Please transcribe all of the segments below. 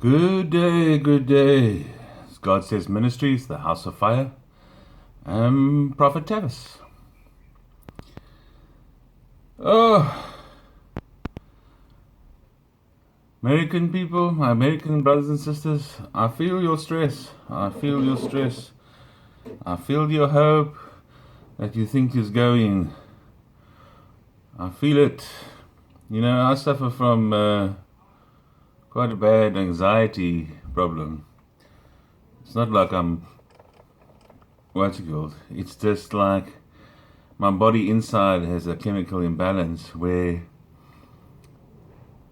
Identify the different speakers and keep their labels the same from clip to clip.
Speaker 1: Good day, good day. God Says Ministries, the House of Fire. I'm Prophetic. Oh, American people, my American brothers and sisters, I feel your stress. I feel your stress. I feel your hope that you think is going. I feel it. You know, I suffer from quite a bad anxiety problem. It's not like I'm, what's it called? It's just like my body inside has a chemical imbalance where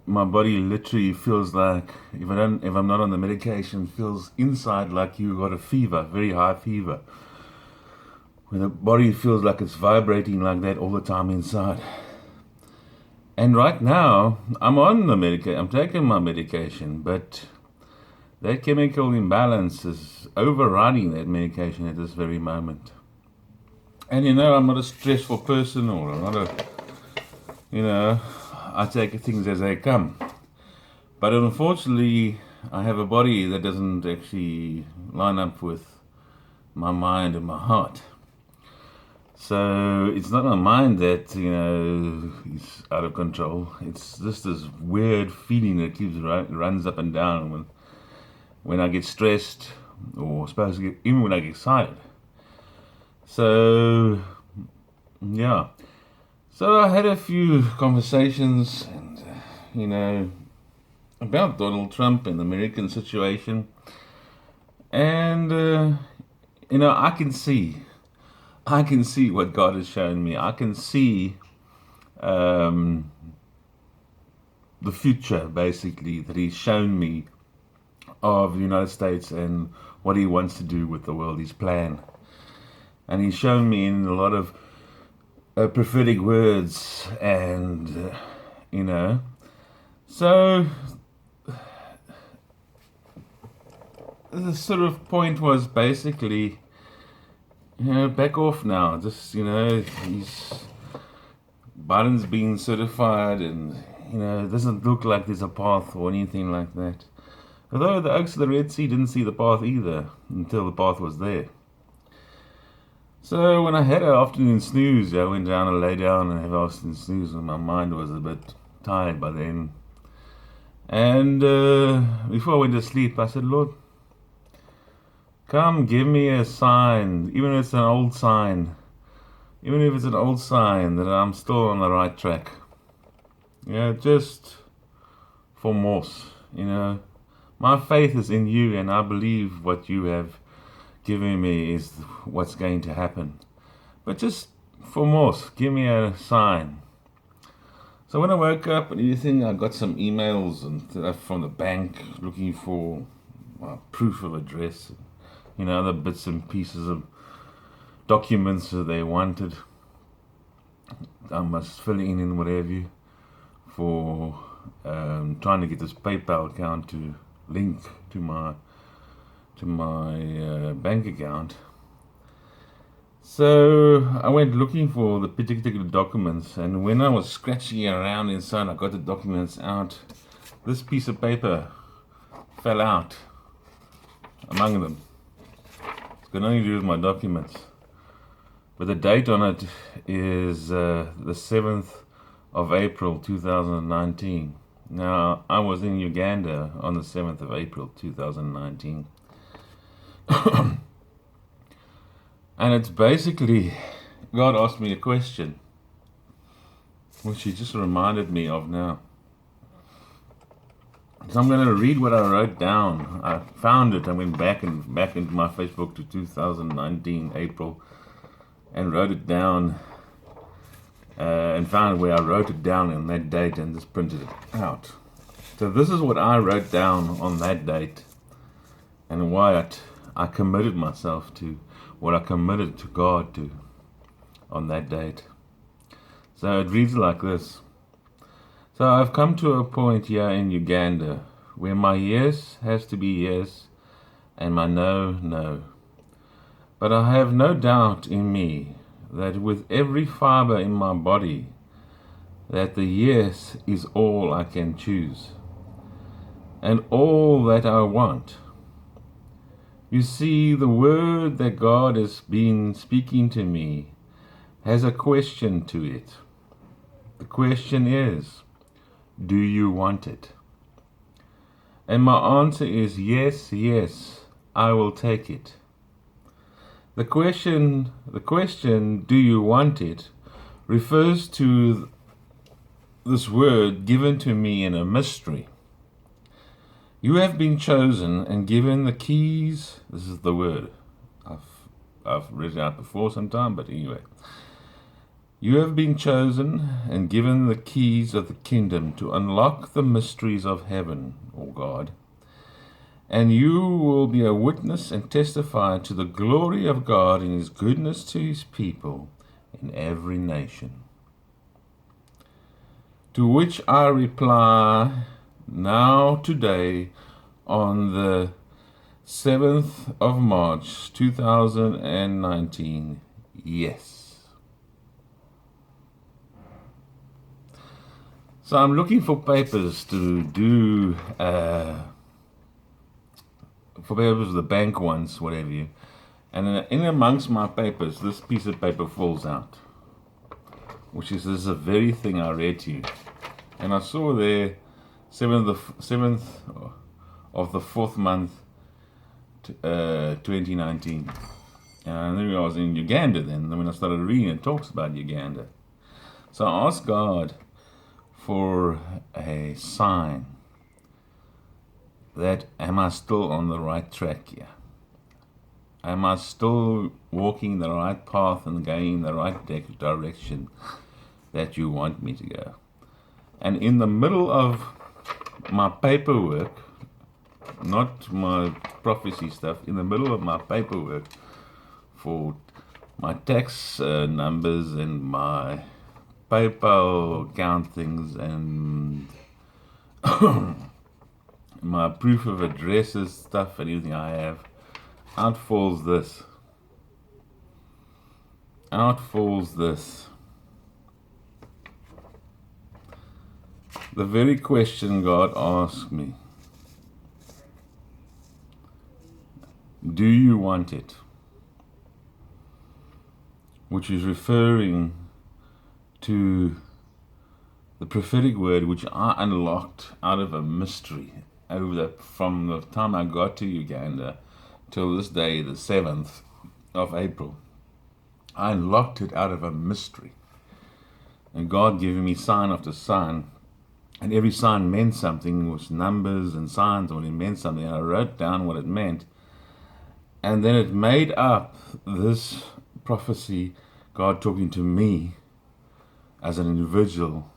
Speaker 1: my body literally feels like if I'm not on the medication, feels inside like you got a fever, very high fever. Where the body feels like it's vibrating like that all the time inside. And right now, I'm on the medication. I'm taking my medication, but that chemical imbalance is overriding that medication at this very moment. And you know, I'm not a stressful person, or I'm not I take things as they come. But unfortunately, I have a body that doesn't actually line up with my mind and my heart. So it's not my mind that, is out of control. It's just this weird feeling that runs up and down when I get stressed, or even when I get excited. So, yeah. So I had a few conversations, and about Donald Trump and the American situation, and I can see what God has shown me. I can see the future, basically, that He's shown me of the United States and what He wants to do with the world, His plan. And He's shown me in a lot of prophetic words, and so the sort of point was basically, back off now. Just Biden's being certified, and it doesn't look like there's a path or anything like that. Although the oaks of the Red Sea didn't see the path either until the path was there. So when I had an afternoon snooze, I went down and lay down and had an afternoon snooze, and my mind was a bit tired by then. And before I went to sleep, I said, Lord, come give me a sign, even if it's an old sign, that I'm still on the right track. Just for Morse, My faith is in you, and I believe what you have given me is what's going to happen. But just for Morse, give me a sign. So when I woke up and everything, I got some emails and from the bank looking for proof of address, other bits and pieces of documents that they wanted. I must fill in and whatever for trying to get this PayPal account to link to my bank account. So I went looking for the particular documents, and when I was scratching around inside, I got the documents out. This piece of paper fell out among them. It's got nothing to do with my documents, but the date on it is the 7th of April 2019. Now, I was in Uganda on the 7th of April 2019. And it's basically, God asked me a question, which He just reminded me of now. So I'm going to read what I wrote down. I found it. I went back into my Facebook to 2019 April and wrote it down, and found where I wrote it down on that date and just printed it out. So this is what I wrote down on that date, and what I committed myself to, what I committed to God to on that date. So it reads like this. So I've come to a point here in Uganda where my yes has to be yes and my no, no. But I have no doubt in me that with every fiber in my body, that the yes is all I can choose. and all that I want. You see, the word that God has been speaking to me has a question to it. The question is, do you want it? And my answer is yes, yes, I will take it. The question, do you want it, refers to this word given to me in a mystery. You have been chosen and given the keys. This is the word. I've read it out before sometime, but anyway. You have been chosen and given the keys of the kingdom to unlock the mysteries of heaven, O God. And you will be a witness and testify to the glory of God and his goodness to his people in every nation. To which I reply now today on the 7th of March 2019, yes. So I'm looking for papers to do, for papers, the bank ones, whatever you. And in amongst my papers, this piece of paper falls out, which is this is the very thing I read to you. And I saw there 7th of the 4th month, 2019. And I knew I was in Uganda then. And when I started reading, it talks about Uganda. So I asked God for a sign that am I still on the right track here? Am I still walking the right path and going in the right direction that you want me to go? And in the middle of my paperwork, not my prophecy stuff, in the middle of my paperwork for my tax numbers and my PayPal account things and my proof of addresses stuff and everything I have, out falls this. Out falls this. The very question God asked me. Do you want it? Which is referring to the prophetic word which I unlocked out of a mystery from the time I got to Uganda till this day, the 7th of April. I unlocked it out of a mystery. And God giving me sign after sign. And every sign meant something. It was numbers and signs when it meant something. And I wrote down what it meant. And then it made up this prophecy, God talking to me as an individual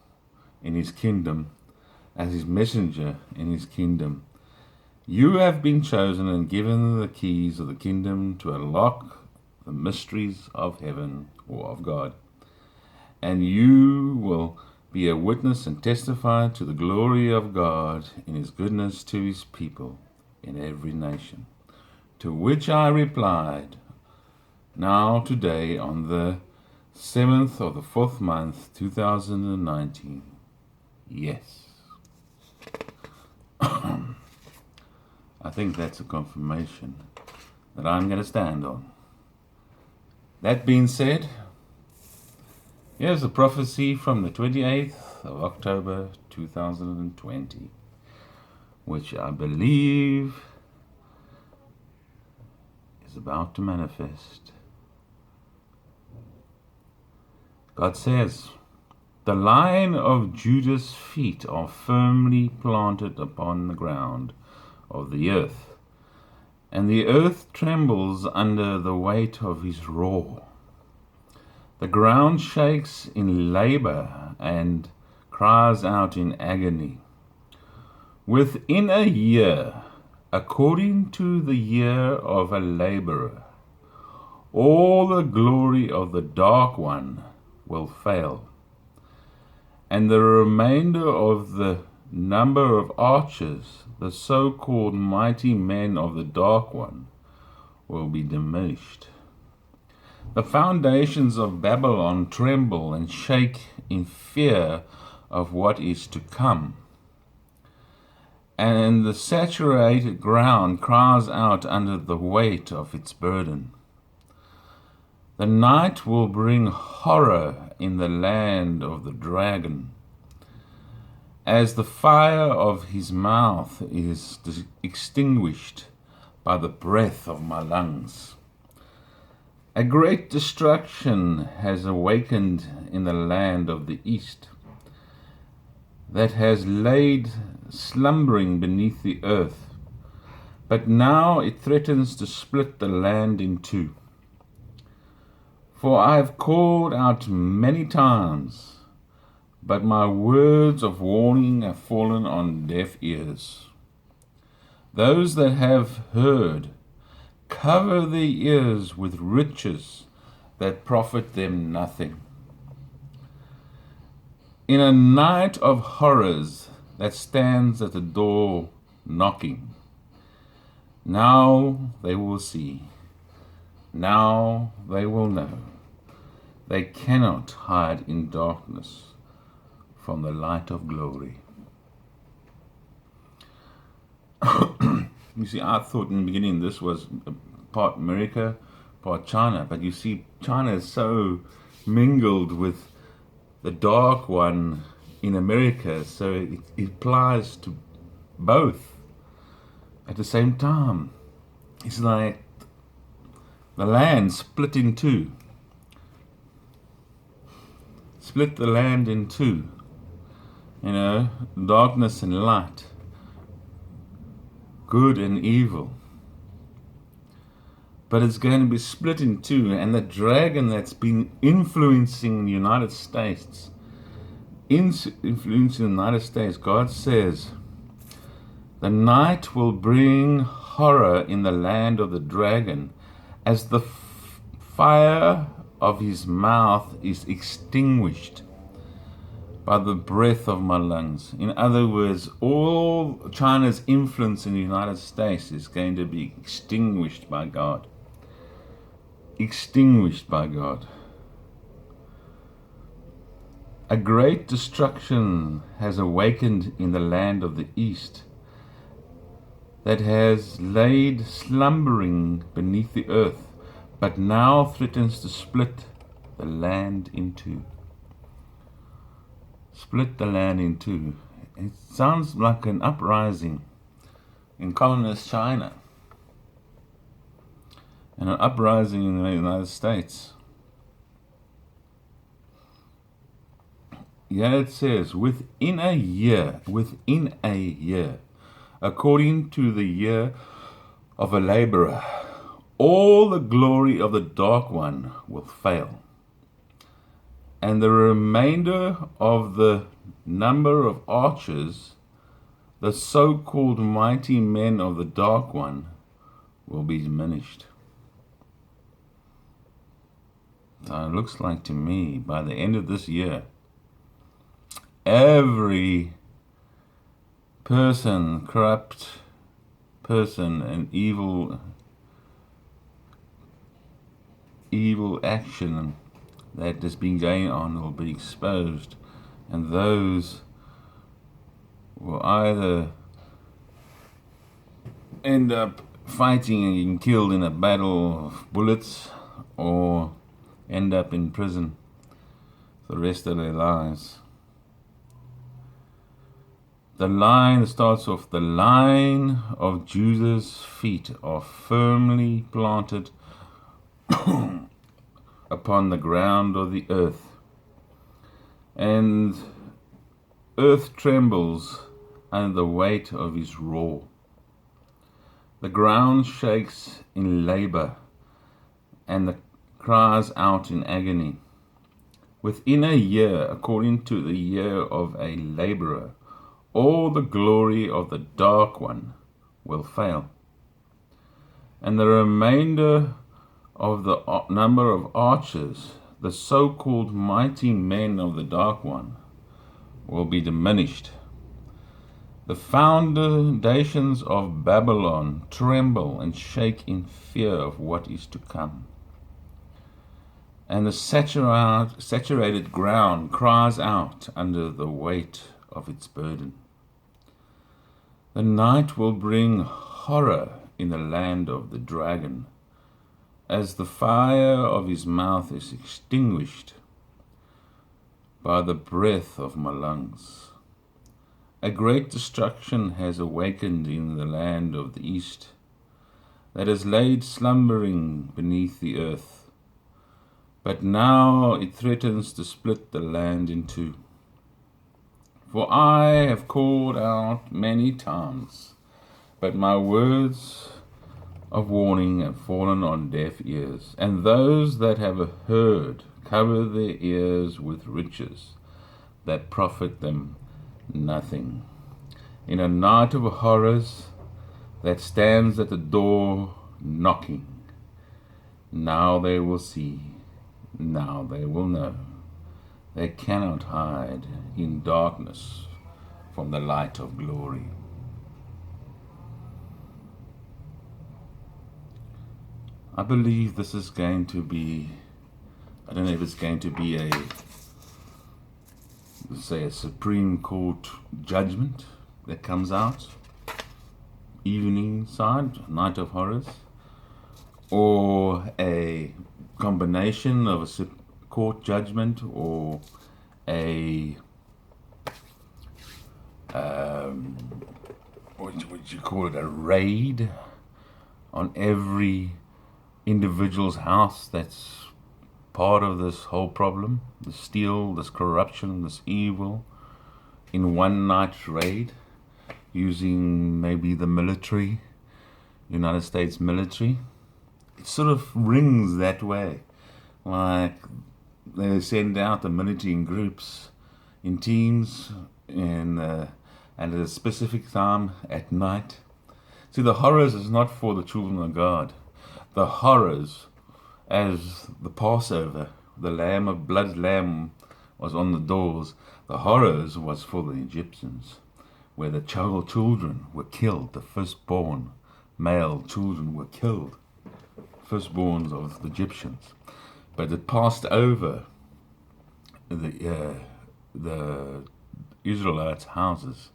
Speaker 1: in his kingdom, as his messenger in his kingdom. You have been chosen and given the keys of the kingdom to unlock the mysteries of heaven or of God. And you will be a witness and testify to the glory of God in his goodness to his people in every nation. To which I replied, now today on the 7th of the 4th month, 2019, yes. I think that's a confirmation that I'm going to stand on. That being said, here's a prophecy from the 28th of October 2020, which I believe is about to manifest. God says, the line of Judah's feet are firmly planted upon the ground of the earth, and the earth trembles under the weight of his roar. The ground shakes in labor and cries out in agony. Within a year, according to the year of a laborer, all the glory of the dark one will fail, and the remainder of the number of archers, the so-called mighty men of the dark one, will be diminished. The foundations of Babylon tremble and shake in fear of what is to come. and the saturated ground cries out under the weight of its burden. The night will bring horror in the land of the dragon, as the fire of his mouth is extinguished by the breath of my lungs. A great destruction has awakened in the land of the east, that has laid slumbering beneath the earth, but now it threatens to split the land in two. For I have called out many times, but my words of warning have fallen on deaf ears. Those that have heard cover their ears with riches that profit them nothing. In a night of horrors that stands at the door knocking, now they will see, now they will know. They cannot hide in darkness from the light of glory. You see, I thought in the beginning this was part America, part China, but you see, China is so mingled with the dark one in America, so it applies to both at the same time. It's like the land split in two. Split the land in two. You know, darkness and light, good and evil. But it's going to be split in two, and the dragon that's been influencing the United States, God says, the night will bring horror in the land of the dragon, as the fire of his mouth is extinguished by the breath of my lungs. In other words, all China's influence in the United States is going to be extinguished by God. Extinguished by God. A great destruction has awakened in the land of the east, that has laid slumbering beneath the earth, but now threatens to split the land in two. Split the land in two. It sounds like an uprising in communist China and an uprising in the United States. Yeah, it says, within a year, according to the year of a laborer, all the glory of the dark one will fail, and the remainder of the number of archers, the so-called mighty men of the dark one, will be diminished. So it looks like to me, by the end of this year, every person, corrupt person, and evil action that has been going on will be exposed, and those will either end up fighting and getting killed in a battle of bullets, or end up in prison for the rest of their lives. The line starts off, the line of Judah's feet are firmly planted upon the ground of the earth, and earth trembles under the weight of his roar. The ground shakes in labor, and cries out in agony. Within a year, according to the year of a laborer, all the glory of the dark one will fail, and the remainder of the number of archers, the so-called mighty men of the dark one, will be diminished. The foundations of Babylon tremble and shake in fear of what is to come, and the saturated ground cries out under the weight of its burden. The night will bring horror in the land of the dragon, as the fire of his mouth is extinguished by the breath of my lungs. A great destruction has awakened in the land of the east, that is laid slumbering beneath the earth. But now it threatens to split the land in two. For I have called out many times, but my words of warning have fallen on deaf ears, and those that have heard cover their ears with riches that profit them nothing. In a night of horrors that stands at the door knocking, now they will see, now they will know. They cannot hide in darkness from the light of glory. I believe this is going to be, I don't know if it's going to be a Supreme Court judgment that comes out, evening side, Night of Horrors, or a combination of a court judgment or a what would you call it, a raid on every individual's house that's part of this whole problem, this steal, this corruption, this evil, in one night raid, using maybe the military, United States military. It sort of rings that way, like they send out the military in groups, in teams, and at a specific time at night. See, the horrors is not for the children of God. The horrors, as the Passover, the blood lamb was on the doors, the horrors was for the Egyptians, where the children were killed, the firstborn male children were killed, firstborns of the Egyptians. But it passed over the Israelites' houses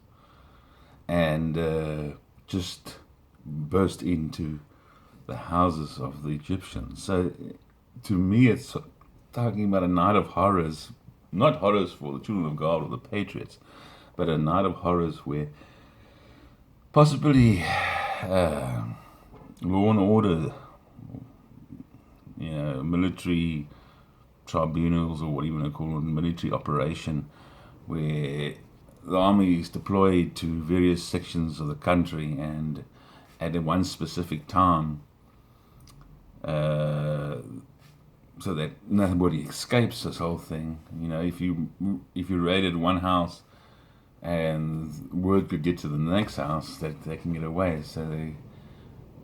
Speaker 1: and just burst into the houses of the Egyptians. So to me, it's talking about a night of horrors, not horrors for the children of God or the patriots, but a night of horrors where possibly law and order, military tribunals, or what you want to call it, military operation, where the army is deployed to various sections of the country, and at one specific time, so that nobody escapes this whole thing. If you raided one house, and word could get to the next house that they can get away. So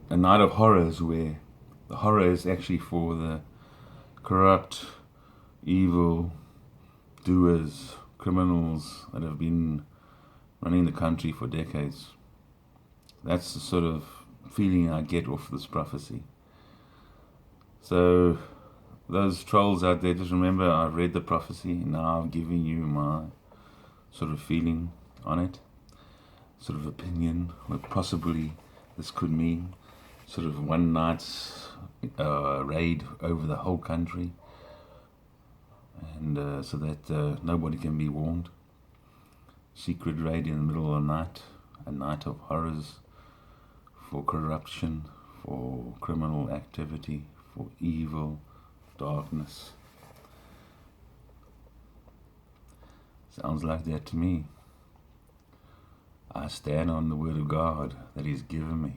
Speaker 1: a night of horrors where the horror is actually for the corrupt, evil doers, criminals that have been running the country for decades. That's the sort of feeling I get off this prophecy. So those trolls out there, just remember, I read the prophecy. Now I'm giving you my sort of feeling on it, sort of opinion, what possibly this could mean. Sort of one night's raid over the whole country, and so that nobody can be warned. Secret raid in the middle of the night, a night of horrors for corruption, for criminal activity, for evil, darkness. Sounds like that to me. I stand on the word of God that He's given me,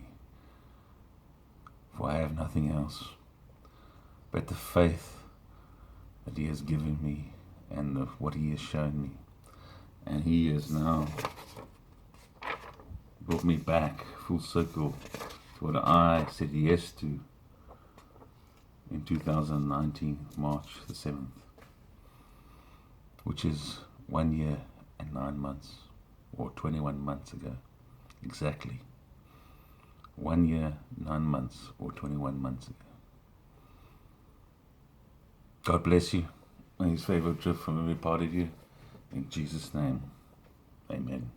Speaker 1: for I have nothing else but the faith that He has given me and of what He has shown me. And He has now brought me back full circle to what I said yes to in 2019, March the 7th, which is 1 year and 9 months, or 21 months ago, exactly. 1 year, 9 months, or 21 months ago. God bless you. May His favor drift from every part of you. In Jesus' name, amen.